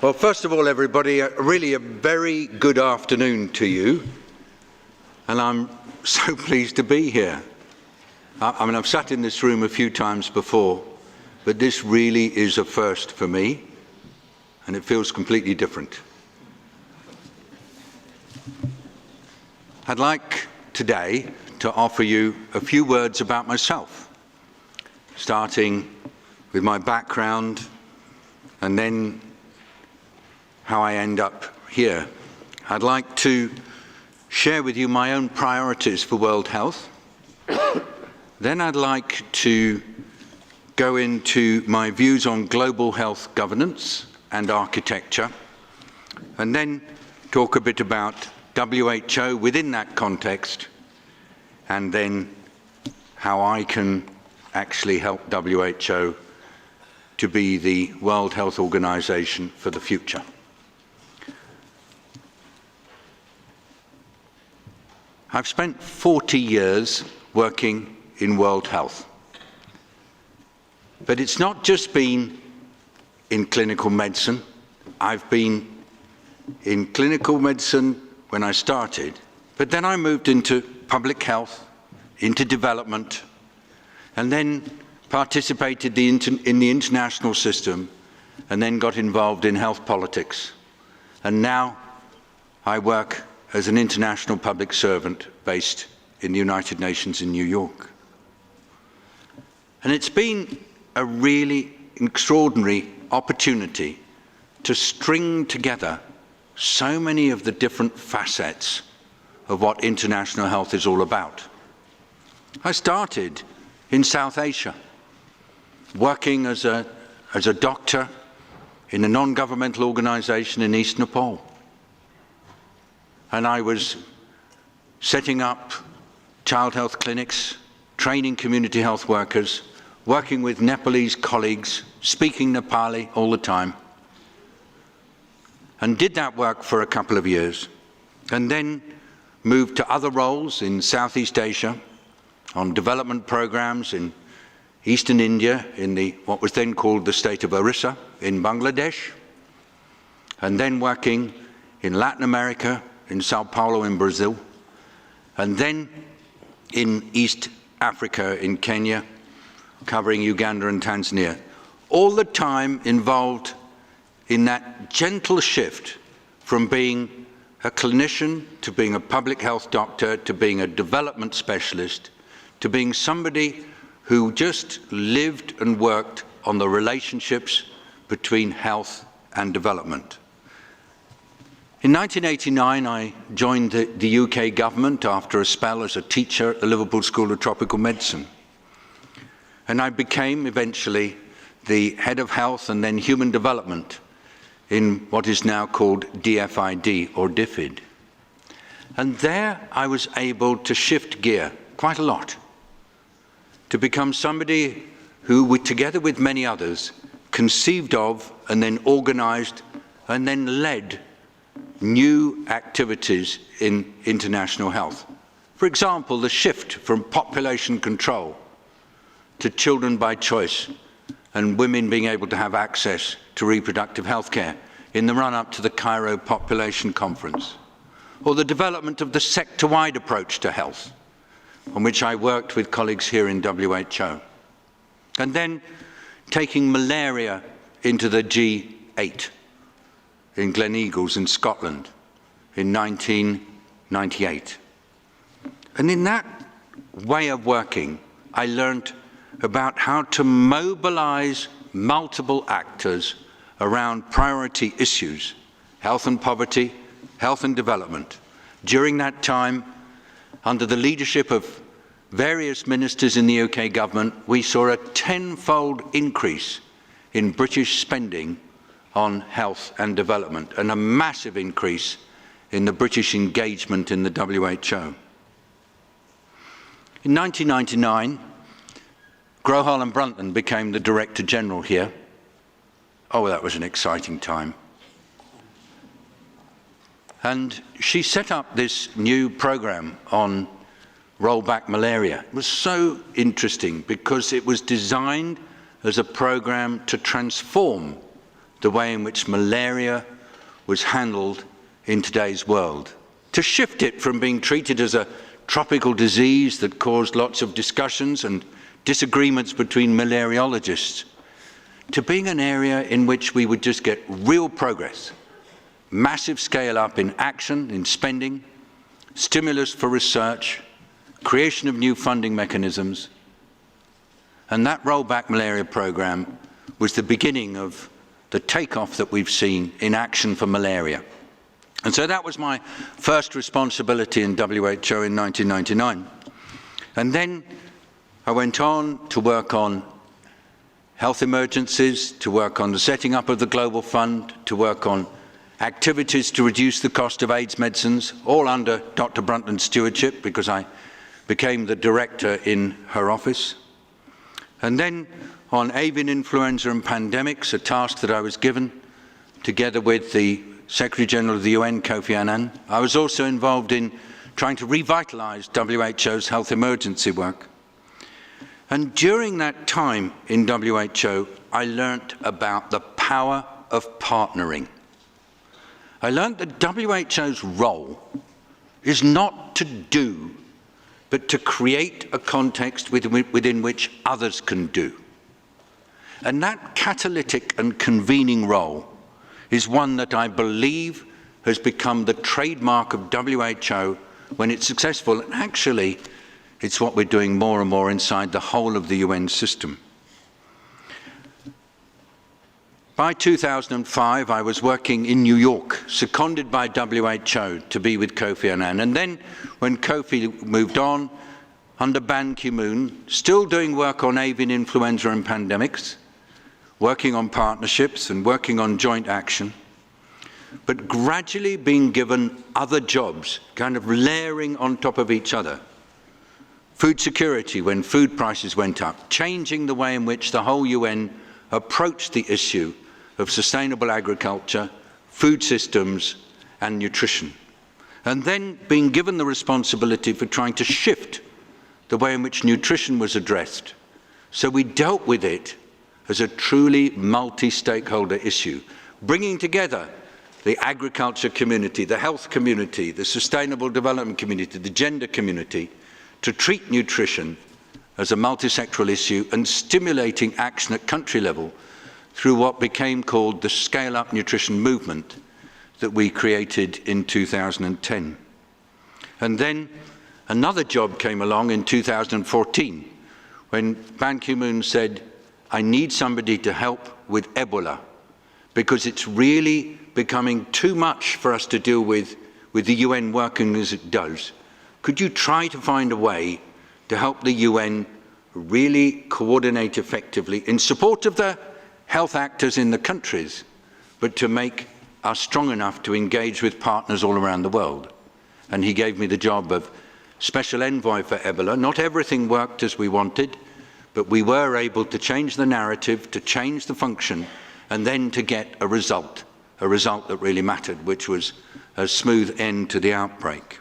Well, first of all, everybody, really a very good afternoon to you, and I'm so pleased to be here. I mean, I've sat in this room a few times before, but this really is a first for me, and it feels completely different. I'd like today to offer you a few words about myself, starting with my background and then how I end up here. I'd like to share with you my own priorities for World Health. Then I'd like to go into my views on global health governance and architecture, and then talk a bit about WHO within that context, and then how I can actually help WHO to be the World Health Organization for the future. I've spent 40 years working in World Health. But it's not just been in clinical medicine. I've been in clinical medicine when I started, but then I moved into public health, into development, and then participated in the international system, and then got involved in health politics. And now I work as an international public servant based in the United Nations in New York. And it's been a really extraordinary opportunity to string together so many of the different facets of what international health is all about. I started in South Asia, working as a doctor in a non-governmental organization in East Nepal. And I was setting up child health clinics, training community health workers, working with Nepalese colleagues, speaking Nepali all the time, and did that work for a couple of years, and then moved to other roles in Southeast Asia, on development programs in Eastern India, in what was then called the state of Orissa in Bangladesh, and then working in Latin America, in Sao Paulo in Brazil, and then in East Africa in Kenya, covering Uganda and Tanzania, all the time involved in that gentle shift from being a clinician to being a public health doctor to being a development specialist to being somebody who just lived and worked on the relationships between health and development. In 1989, I joined the UK government after a spell as a teacher at the Liverpool School of Tropical Medicine. And I became eventually the head of health and then human development in what is now called DFID or DFID. And there I was able to shift gear quite a lot to become somebody who, together with many others, conceived of and then organized and then led new activities in international health. For example, the shift from population control to children by choice and women being able to have access to reproductive health care in the run-up to the Cairo Population Conference, or the development of the sector-wide approach to health, on which I worked with colleagues here in WHO, and then taking malaria into the G8 in Gleneagles in Scotland in 1998. And in that way of working, I learned about how to mobilize multiple actors around priority issues, health and poverty, health and development. During that time, under the leadership of various ministers in the UK government, we saw a tenfold increase in British spending on health and development, and a massive increase in the British engagement in the WHO. In 1999, Gro Harlem Brundtland became the Director General here. Oh, that was an exciting time. And she set up this new program on rollback malaria. It was so interesting because it was designed as a program to transform the way in which malaria was handled in today's world, to shift it from being treated as a tropical disease that caused lots of discussions and disagreements between malariologists, to being an area in which we would just get real progress, massive scale up in action, in spending, stimulus for research, creation of new funding mechanisms. And that rollback malaria program was the beginning of the takeoff that we've seen in action for malaria. And so that was my first responsibility in WHO in 1999. And then I went on to work on health emergencies, to work on the setting up of the Global Fund, to work on activities to reduce the cost of AIDS medicines, all under Dr. Brundtland's stewardship, because I became the director in her office. And then on avian influenza and pandemics, a task that I was given together with the Secretary General of the UN, Kofi Annan. I was also involved in trying to revitalize WHO's health emergency work. And during that time in WHO, I learnt about the power of partnering. I learnt that WHO's role is not to do, but to create a context within which others can do. And that catalytic and convening role is one that I believe has become the trademark of WHO when it's successful. And actually, it's what we're doing more and more inside the whole of the UN system. By 2005, I was working in New York, seconded by WHO to be with Kofi Annan. And then when Kofi moved on, under Ban Ki-moon, still doing work on avian influenza and pandemics, working on partnerships and working on joint action, but gradually being given other jobs, kind of layering on top of each other. Food security when food prices went up, changing the way in which the whole UN approached the issue of sustainable agriculture, food systems, and nutrition. And then being given the responsibility for trying to shift the way in which nutrition was addressed. So we dealt with it as a truly multi-stakeholder issue, bringing together the agriculture community, the health community, the sustainable development community, the gender community, to treat nutrition as a multi-sectoral issue and stimulating action at country level through what became called the Scale-Up Nutrition Movement that we created in 2010. And then another job came along in 2014 when Ban Ki-moon said, I need somebody to help with Ebola because it's really becoming too much for us to deal with the UN working as it does. Could you try to find a way to help the UN really coordinate effectively in support of the health actors in the countries, but to make us strong enough to engage with partners all around the world? And he gave me the job of Special Envoy for Ebola. Not everything worked as we wanted, but we were able to change the narrative, to change the function, and then to get a result that really mattered, which was a smooth end to the outbreak.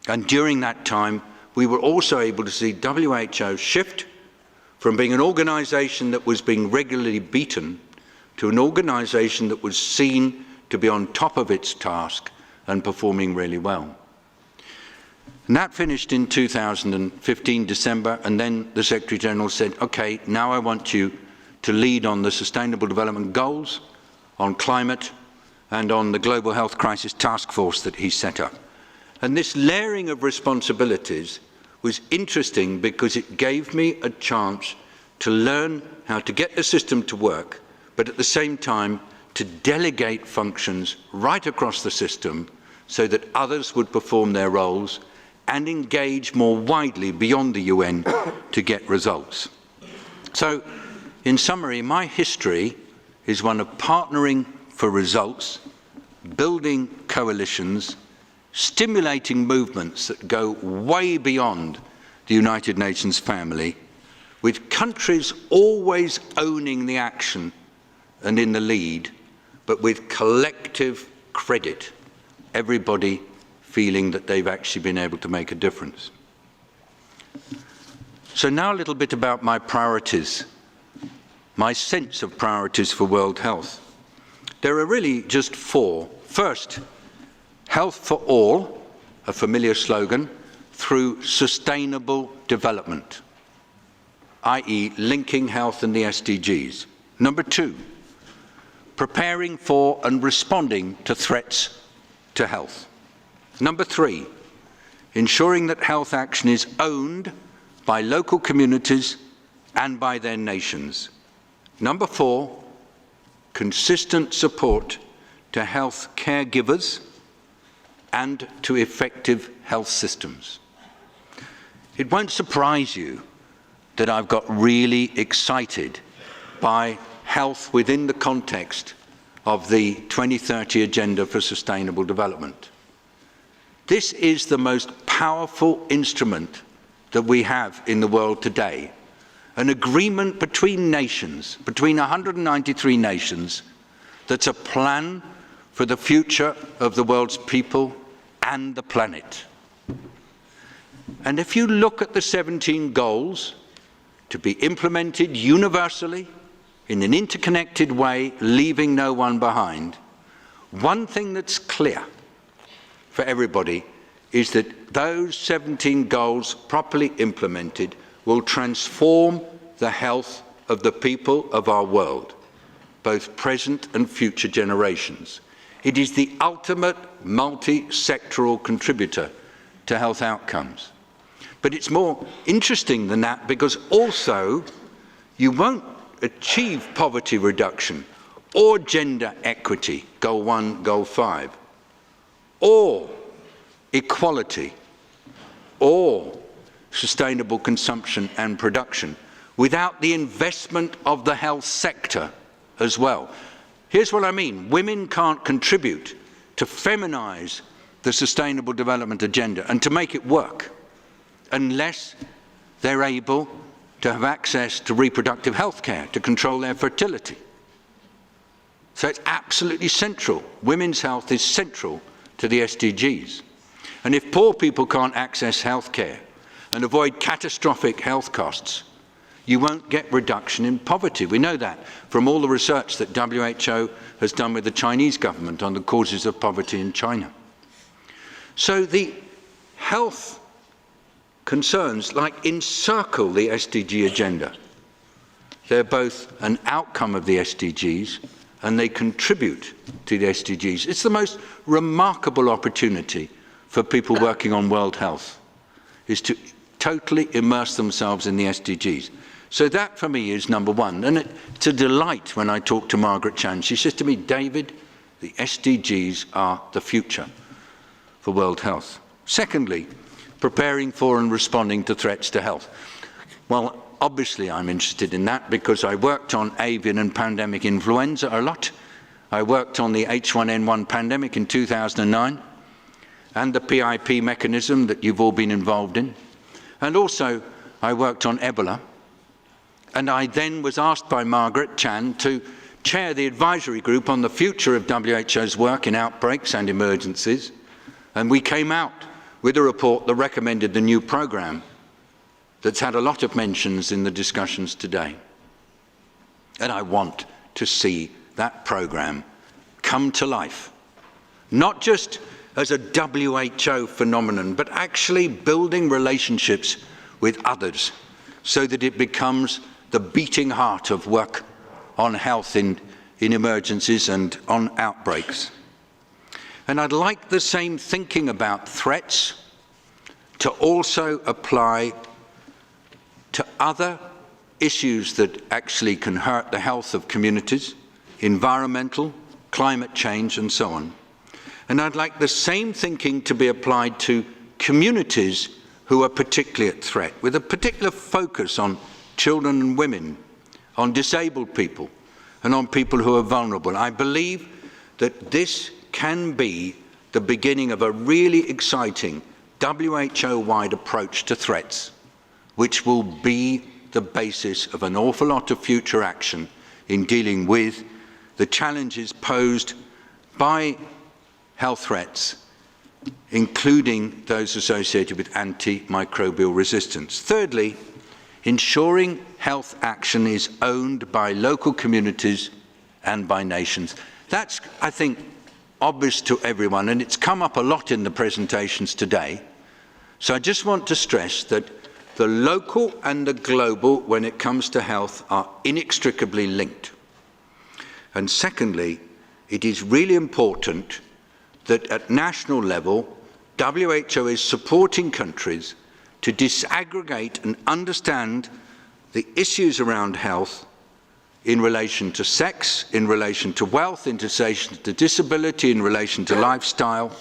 And during that time, we were also able to see WHO shift from being an organization that was being regularly beaten to an organization that was seen to be on top of its task and performing really well. And that finished in 2015, December, and then the Secretary General said, okay, now I want you to lead on the Sustainable Development Goals, on climate, and on the Global Health Crisis Task Force that he set up. And this layering of responsibilities was interesting because it gave me a chance to learn how to get the system to work, but at the same time to delegate functions right across the system so that others would perform their roles and engage more widely beyond the UN to get results. So, in summary, my history is one of partnering for results, building coalitions, stimulating movements that go way beyond the United Nations family, with countries always owning the action and in the lead, but with collective credit, everybody feeling that they've actually been able to make a difference. So now a little bit about my priorities, my sense of priorities for world health. There are really just four. First, health for all, a familiar slogan, through sustainable development, i.e. linking health and the SDGs. Number two, preparing for and responding to threats to health. Number three, ensuring that health action is owned by local communities and by their nations. Number four, consistent support to health caregivers and to effective health systems. It won't surprise you that I've got really excited by health within the context of the 2030 Agenda for Sustainable Development. This is the most powerful instrument that we have in the world today. An agreement between nations, between 193 nations, that's a plan for the future of the world's people and the planet. And if you look at the 17 goals to be implemented universally in an interconnected way, leaving no one behind, one thing that's clear for everybody is that those 17 goals properly implemented will transform the health of the people of our world, both present and future generations. It is the ultimate multi-sectoral contributor to health outcomes. But it's more interesting than that, because also you won't achieve poverty reduction or gender equity, goal 1, goal 5, or equality, or sustainable consumption and production without the investment of the health sector as well. Here's what I mean. Women can't contribute to feminize the Sustainable Development Agenda and to make it work unless they're able to have access to reproductive health care, to control their fertility. So it's absolutely central. Women's health is central to the SDGs. And if poor people can't access health care and avoid catastrophic health costs, you won't get reduction in poverty. We know that from all the research that WHO has done with the Chinese government on the causes of poverty in China. So the health concerns encircle the SDG agenda. They're both an outcome of the SDGs and they contribute to the SDGs. It's the most remarkable opportunity for people working on world health, is to totally immerse themselves in the SDGs. So that for me is number one. And it's a delight when I talk to Margaret Chan. She says to me, David, the SDGs are the future for world health. Secondly, preparing for and responding to threats to health. Well, obviously I'm interested in that because I worked on avian and pandemic influenza a lot. I worked on the H1N1 pandemic in 2009 and the PIP mechanism that you've all been involved in. And also I worked on Ebola. And I then was asked by Margaret Chan to chair the advisory group on the future of WHO's work in outbreaks and emergencies. And we came out with a report that recommended the new program that's had a lot of mentions in the discussions today. And I want to see that program come to life, not just as a WHO phenomenon, but actually building relationships with others so that it becomes the beating heart of work on health in emergencies and on outbreaks. And I'd like the same thinking about threats to also apply to other issues that actually can hurt the health of communities, environmental, climate change, and so on. And I'd like the same thinking to be applied to communities who are particularly at threat, with a particular focus on children and women, on disabled people, and on people who are vulnerable. I believe that this can be the beginning of a really exciting WHO-wide approach to threats, which will be the basis of an awful lot of future action in dealing with the challenges posed by health threats, including those associated with antimicrobial resistance. Thirdly, ensuring health action is owned by local communities and by nations. That's, I think, obvious to everyone, and it's come up a lot in the presentations today. So I just want to stress that the local and the global, when it comes to health, are inextricably linked. And secondly, it is really important that at national level, WHO is supporting countries to disaggregate and understand the issues around health in relation to sex, in relation to wealth, in relation to disability, in relation to lifestyle,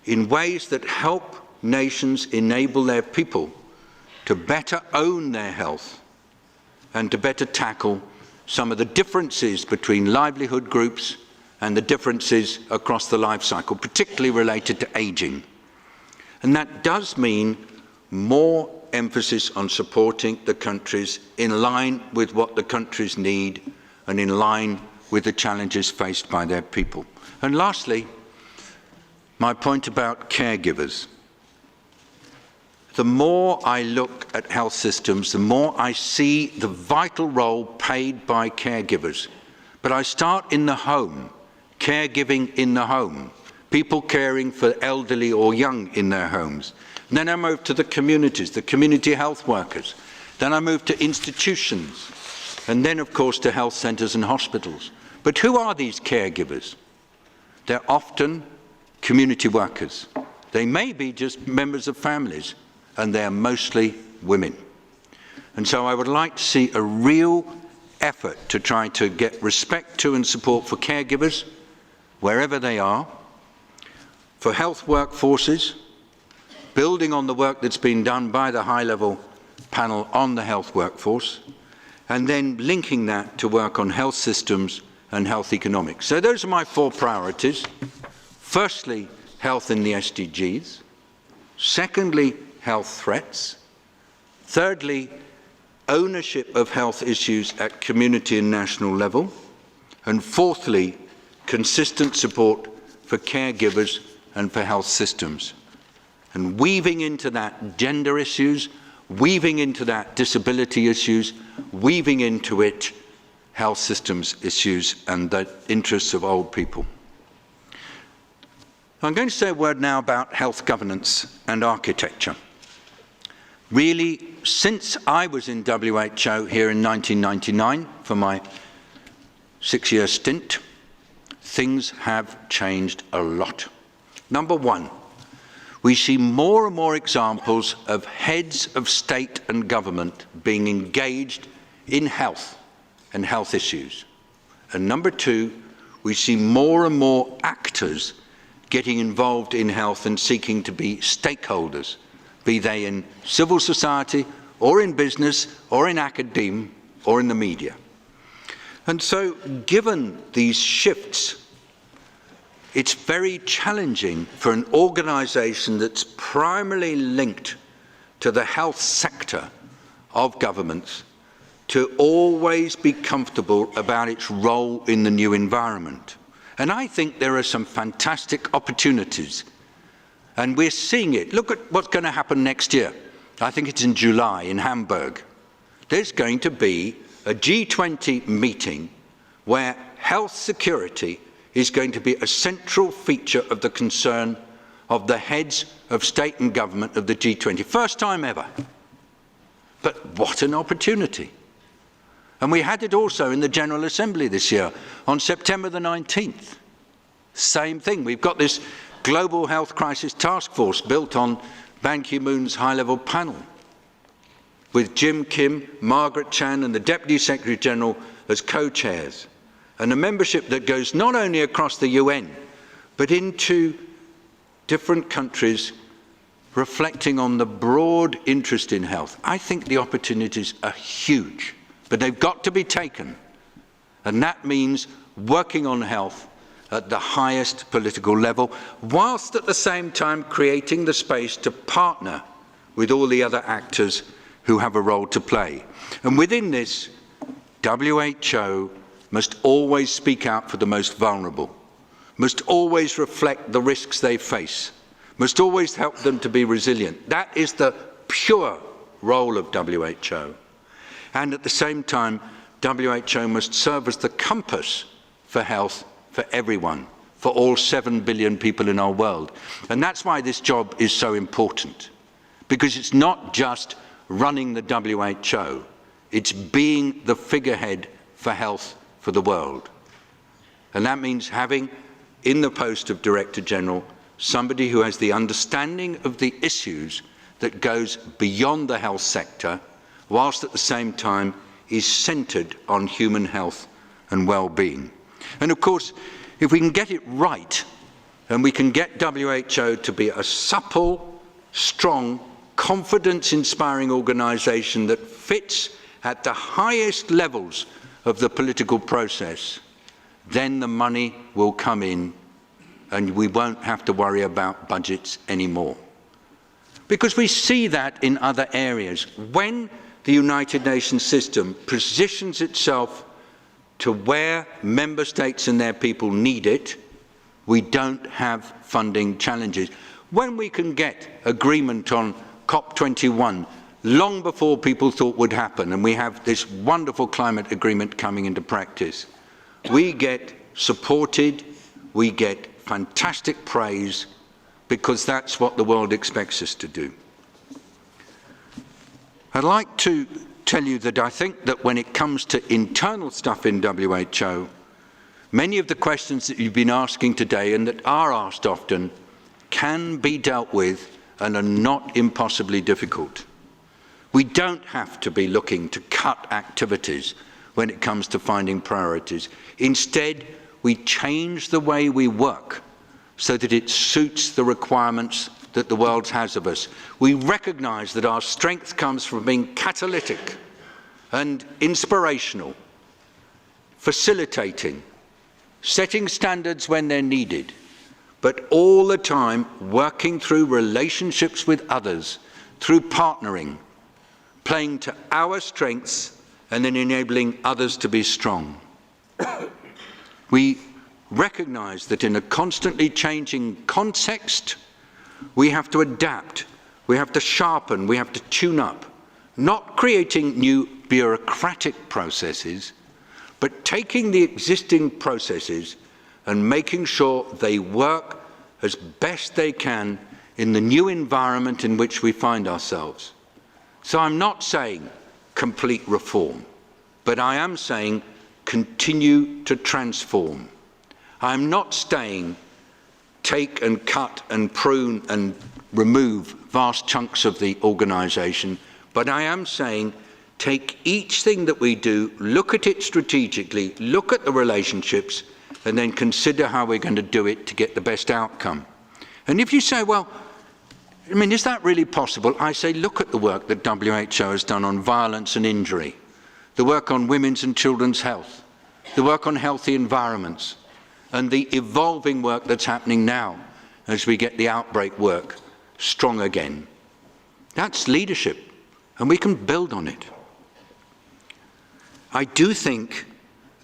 in ways that help nations enable their people to better own their health and to better tackle some of the differences between livelihood groups and the differences across the life cycle, particularly related to aging. And that does mean more emphasis on supporting the countries in line with what the countries need and in line with the challenges faced by their people. And lastly, my point about caregivers. The more I look at health systems, the more I see the vital role played by caregivers. But I start in the home, caregiving in the home, people caring for elderly or young in their homes. And then I move to the communities, the community health workers. Then I move to institutions, and then, of course, to health centres and hospitals. But who are these caregivers? They're often community workers. They may be just members of families, and they're mostly women. And so I would like to see a real effort to try to get respect to and support for caregivers, wherever they are, for health workforces, building on the work that's been done by the high-level panel on the health workforce, and then linking that to work on health systems and health economics. So those are my 4 priorities. Firstly, health in the SDGs. Secondly, health threats. Thirdly, ownership of health issues at community and national level. And fourthly, consistent support for caregivers and for health systems. And weaving into that gender issues, weaving into that disability issues, weaving into it health systems issues and the interests of old people. I'm going to say a word now about health governance and architecture. Really, since I was in WHO here in 1999 for my 6-year stint, things have changed a lot. Number one, we see more and more examples of heads of state and government being engaged in health and health issues. And number two, we see more and more actors getting involved in health and seeking to be stakeholders, be they in civil society or in business or in academia or in the media. And so, given these shifts, it's very challenging for an organisation that's primarily linked to the health sector of governments to always be comfortable about its role in the new environment. And I think there are some fantastic opportunities, and we're seeing it. Look at what's going to happen next year. I think it's in July in Hamburg. There's going to be a G20 meeting where health security is going to be a central feature of the concern of the heads of state and government of the G20. First time ever. But what an opportunity. And we had it also in the General Assembly this year on September the 19th. Same thing. We've got this Global Health Crisis Task Force built on Ban Ki-moon's high-level panel with Jim Kim, Margaret Chan and the Deputy Secretary General as co-chairs, and a membership that goes not only across the UN but into different countries reflecting on the broad interest in health. I think the opportunities are huge, but they've got to be taken, and that means working on health at the highest political level, whilst at the same time creating the space to partner with all the other actors who have a role to play. And within this, WHO must always speak out for the most vulnerable, must always reflect the risks they face, must always help them to be resilient. That is the pure role of WHO. And at the same time, WHO must serve as the compass for health for everyone, for all 7 billion people in our world. And that's why this job is so important, because it's not just running the WHO, it's being the figurehead for health for the world. And that means having, in the post of Director General, somebody who has the understanding of the issues that goes beyond the health sector, whilst at the same time is centred on human health and well-being. And of course, if we can get it right, and we can get WHO to be a supple, strong, confidence-inspiring organisation that fits at the highest levels of the political process, then the money will come in and we won't have to worry about budgets anymore. Because we see that in other areas. When the United Nations system positions itself to where member states and their people need it, we don't have funding challenges. When we can get agreement on COP21 long before people thought would happen, and we have this wonderful climate agreement coming into practice, we get supported, we get fantastic praise, because that's what the world expects us to do. I'd like to tell you that I think that when it comes to internal stuff in WHO, many of the questions that you've been asking today and that are asked often can be dealt with and are not impossibly difficult. We don't have to be looking to cut activities when it comes to finding priorities. Instead, we change the way we work so that it suits the requirements that the world has of us. We recognise that our strength comes from being catalytic and inspirational, facilitating, setting standards when they're needed, but all the time working through relationships with others, through partnering, playing to our strengths and then enabling others to be strong. We recognise that in a constantly changing context, we have to adapt, we have to sharpen, we have to tune up, not creating new bureaucratic processes, but taking the existing processes and making sure they work as best they can in the new environment in which we find ourselves. So I'm not saying complete reform, but I am saying continue to transform. I'm not saying take and cut and prune and remove vast chunks of the organisation, but I am saying take each thing that we do, look at it strategically, look at the relationships, and then consider how we're going to do it to get the best outcome. And if you say, well, I mean, is that really possible? I say, look at the work that WHO has done on violence and injury, the work on women's and children's health, the work on healthy environments, and the evolving work that's happening now as we get the outbreak work strong again. That's leadership, and we can build on it. I do think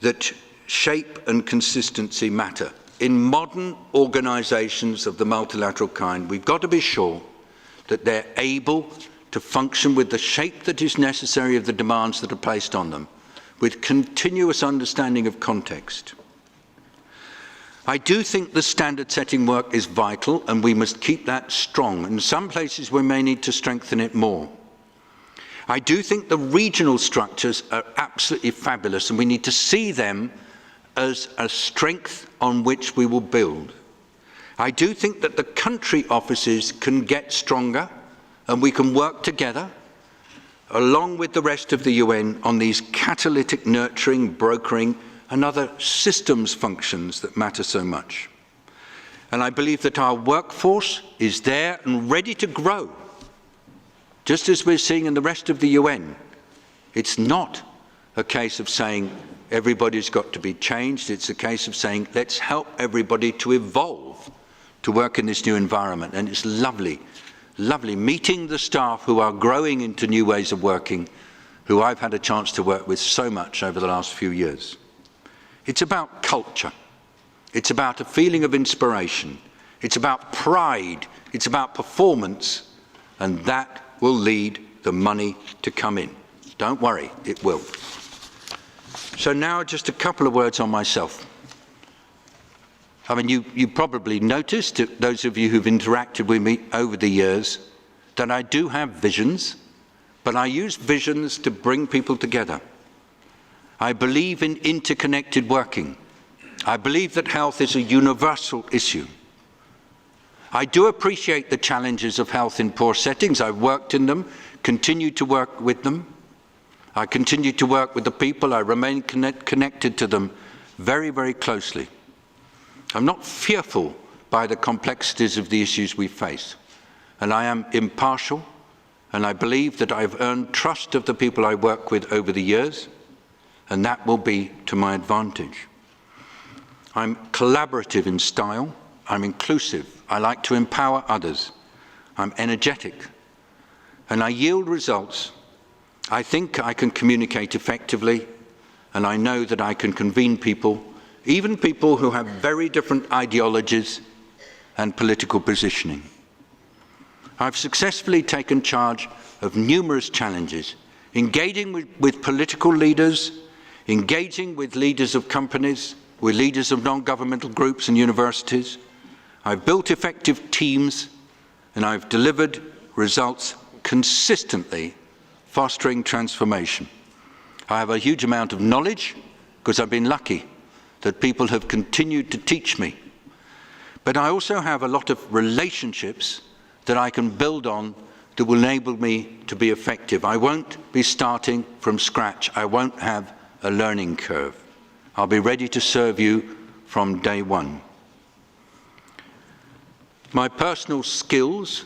that shape and consistency matter. In modern organisations of the multilateral kind, we've got to be sure that they're able to function with the shape that is necessary of the demands that are placed on them, with continuous understanding of context. I do think the standard-setting work is vital, and we must keep that strong. In some places, we may need to strengthen it more. I do think the regional structures are absolutely fabulous, and we need to see them as a strength on which we will build. I do think that the country offices can get stronger, and we can work together, along with the rest of the UN, on these catalytic nurturing, brokering, and other systems functions that matter so much. And I believe that our workforce is there and ready to grow, just as we're seeing in the rest of the UN. It's not a case of saying everybody's got to be changed. It's a case of saying let's help everybody to evolve, to work in this new environment. And it's lovely, lovely meeting the staff who are growing into new ways of working, who I've had a chance to work with so much over the last few years. It's about culture. It's about a feeling of inspiration. It's about pride. It's about performance. And that will lead the money to come in. Don't worry, it will. So now just a couple of words on myself. I mean, you probably noticed, those of you who've interacted with me over the years, that I do have visions, but I use visions to bring people together. I believe in interconnected working. I believe that health is a universal issue. I do appreciate the challenges of health in poor settings. I've worked in them, continue to work with them. I continue to work with the people. I remain connected to them very, very closely. I'm not fearful by the complexities of the issues we face. And I am impartial, and I believe that I've earned trust of the people I work with over the years, and that will be to my advantage. I'm collaborative in style. I'm inclusive. I like to empower others. I'm energetic, and I yield results. I think I can communicate effectively, and I know that I can convene people, even people who have very different ideologies and political positioning. I've successfully taken charge of numerous challenges, engaging with political leaders, engaging with leaders of companies, with leaders of non-governmental groups and universities. I've built effective teams, and I've delivered results consistently, fostering transformation. I have a huge amount of knowledge, because I've been lucky that people have continued to teach me. But I also have a lot of relationships that I can build on that will enable me to be effective. I won't be starting from scratch. I won't have a learning curve. I'll be ready to serve you from day one. My personal skills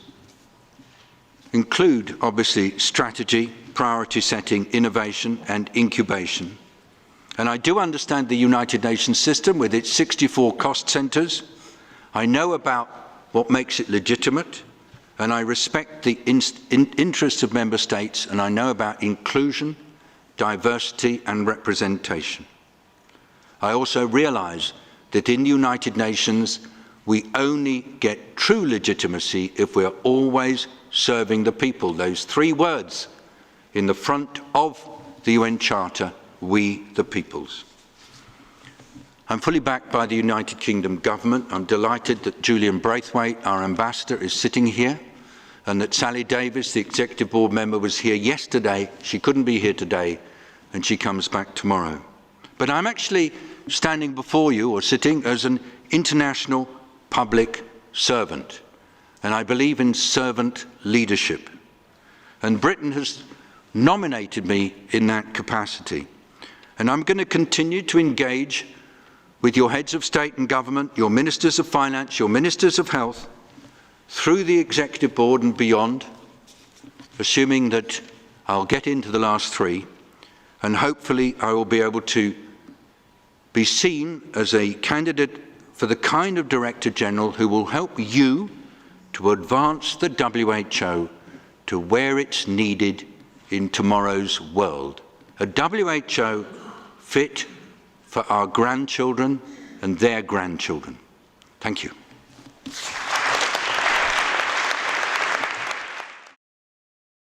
include, obviously, strategy, priority setting, innovation, and incubation. And I do understand the United Nations system with its 64 cost centers. I know about what makes it legitimate, and I respect the interests of member states, and I know about inclusion, diversity, and representation. I also realize that in the United Nations, we only get true legitimacy if we're always serving the people. Those three words in the front of the UN Charter, we the peoples. I'm fully backed by the United Kingdom government. I'm delighted that Julian Braithwaite, our ambassador, is sitting here, and that Sally Davis, the executive board member, was here yesterday. She couldn't be here today, and she comes back tomorrow. But I'm actually standing before you, or sitting, as an international public servant, and I believe in servant leadership. And Britain has nominated me in that capacity. And I'm going to continue to engage with your heads of state and government, your ministers of finance, your ministers of health, through the executive board and beyond, assuming that I'll get into the last three, and hopefully I will be able to be seen as a candidate for the kind of Director General who will help you to advance the WHO to where it's needed in tomorrow's world. A WHO fit for our grandchildren and their grandchildren. Thank you.